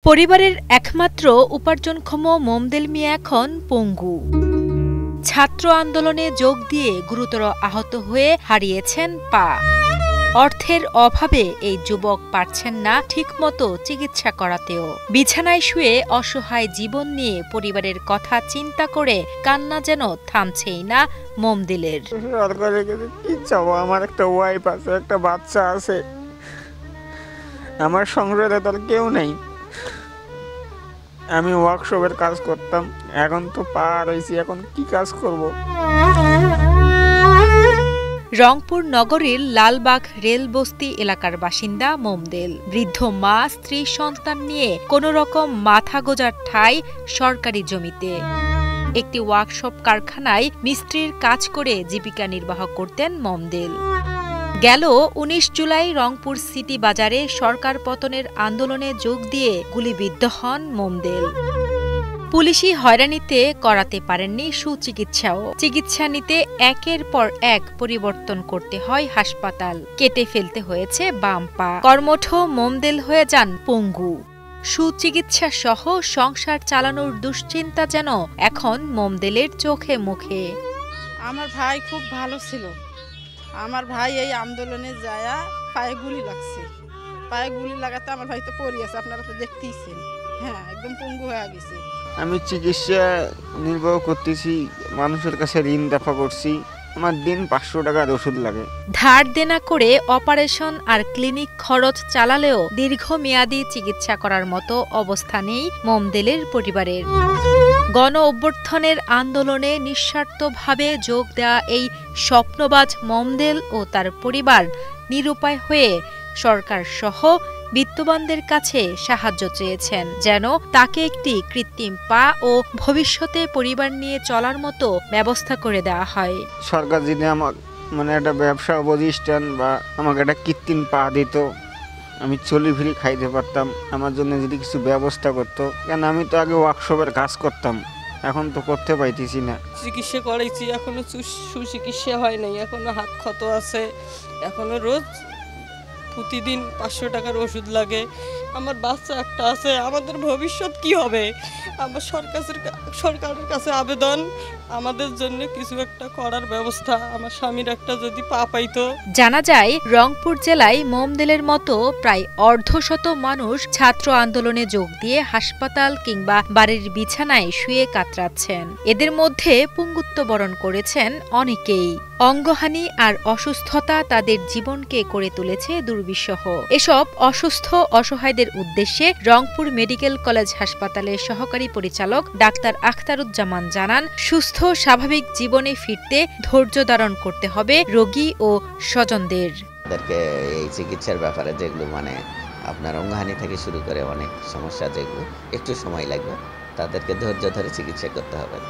পরিবারের একমাত্র উপার্জনক্ষম মোমদেল মিয়া এখন পঙ্গু। ছাত্র আন্দোলনে যোগ দিয়ে গুরুতর আহত হয়ে হারিয়েছেন পা। অর্থের অভাবে এই যুবক পারছেন না ঠিকমতো চিকিৎসা করাতেও। বিছানায় শুয়ে অসহায় জীবন নিয়ে পরিবারের কথা চিন্তা করে কান্না যেন থামছেই না মোমদেলের। কি চাবো, আমার একটা ওয়াইফ আছে, একটা বাচ্চা আছে, আমার সংসারে তার কেউ নেই। আমি ওয়ার্কশপের কাজ করতাম, এখন তো পা রয়েছি, এখন কি কাজ করব? রংপুর নগরীর লালবাগ রেলবস্তি এলাকার বাসিন্দা মোমদেল। বৃদ্ধ মা, স্ত্রী, সন্তান নিয়ে কোনো রকম মাথা গোঁজার ঠাঁই সরকারি জমিতে। একটি ওয়ার্কশপ কারখানায় মিস্ত্রির কাজ করে জীবিকা নির্বাহ করতেন মোমদেল। গেল ১৯ জুলাই রংপুর সিটি বাজারে সরকার পতনের আন্দোলনে যোগ দিয়ে গুলিবিদ্ধ হন মোমদেল। পুলিশি হয়রানিতে করাতে পারেননি সুচিকিৎসাও। চিকিৎসা নিতে একের পর এক পরিবর্তন করতে হয় হাসপাতাল। কেটে ফেলতে হয়েছে বাম পা। কর্মঠ মোমদেল হয়ে যান পঙ্গু। সুচিকিৎসা সহ সংসার চালানোর দুশ্চিন্তা যেন এখন মোমদেলের চোখে মুখে। আমার ভাই খুব ভালো ছিল। আমার ভাই এই আন্দোলনে যায়া পায়ে গুলি লাগছে। পায়ে গুলি লাগাতে আমার ভাই তো পড়ে আছে, আপনারা তো দেখতেইছেন। হ্যাঁ, একদম পঙ্গু হয়ে গেছে। আমি চিকিৎসা নির্বাহ করতেছি, মানুষের কাছে ঋণ দফা করছি। আমার দিন ৫০০ টাকার ওষুধ লাগে। ধার দেনা করে অপারেশন আর ক্লিনিক খরচ চালালেও দীর্ঘমেয়াদী চিকিৎসা করার মতো অবস্থা নেই মোমদেলের পরিবারের। গণ অভ্যুত্থানের আন্দোলনে নিঃস্বার্থভাবে যোগ দেয়া এই স্বপ্নবাজ মোমদেল ও তার পরিবার নিরুপায় হয়ে সরকার সহ বিত্তবানদের কাছে সাহায্য চেয়েছেন, যেন তাকে একটি কৃত্রিম পা ও ভবিষ্যতে পরিবার নিয়ে চলার মতো ব্যবস্থা করে দেওয়া হয়। সরকার যদি আমাকে একটা ব্যবসা প্রতিষ্ঠান বা আমাকে একটা কৃত্রিম পা দিত, আমি চলি ফিরি খাইতে পারতাম, আমার জন্য যদি কিছু ব্যবস্থা করতো। কেন আমি তো আগে ওয়ার্কশপের কাজ করতাম, এখন তো করতে পাইতেছি না। চিকিৎসা করাইছি, এখনো সুচিকিৎসা হয় নাই, এখনো হাত ক্ষত আছে, এখনো রোজ প্রতিদিন ৫০০ টাকার ওষুধ লাগে। আমার বাচ্চা একটা আছে, আমাদের ভবিষ্যৎ কি হবে? আমার সরকারের কাছে আবেদন, আমাদের জন্য কিছু একটা করার ব্যবস্থা। আমার স্বামীর একটা যদি পা পাইতো। জানা যায়, রংপুর জেলায় মোমদেলের মতো প্রায় অর্ধশত মানুষ ছাত্র আন্দোলনে যোগ দিয়ে হাসপাতাল কিংবা বাড়ির বিছানায় শুয়ে কাতরাচ্ছেন। এদের মধ্যে পঙ্গুত্ব বরণ করেছেন অনেকেই। অঙ্গহানি আর অসুস্থতা তাদের জীবনকে করে তুলেছে দুর্বিষহ। এসব অসুস্থ অসহায়দের উদ্দেশ্যে রংপুর মেডিকেল কলেজ হাসপাতালের সহকারী পরিচালক ডাক্তার আখতারুজ্জামান জানান, সুস্থ স্বাভাবিক জীবনে ফিরতে ধৈর্য ধারণ করতে হবে রোগী ও স্বজনদের। তাদেরকে এই চিকিৎসার ব্যাপারে যেগুলো আপনার অঙ্গহানি থেকে শুরু করে অনেক সমস্যা, যেগুলো একটু সময় লাগবে, তাদেরকে ধৈর্য ধরে চিকিৎসা করতে হবে।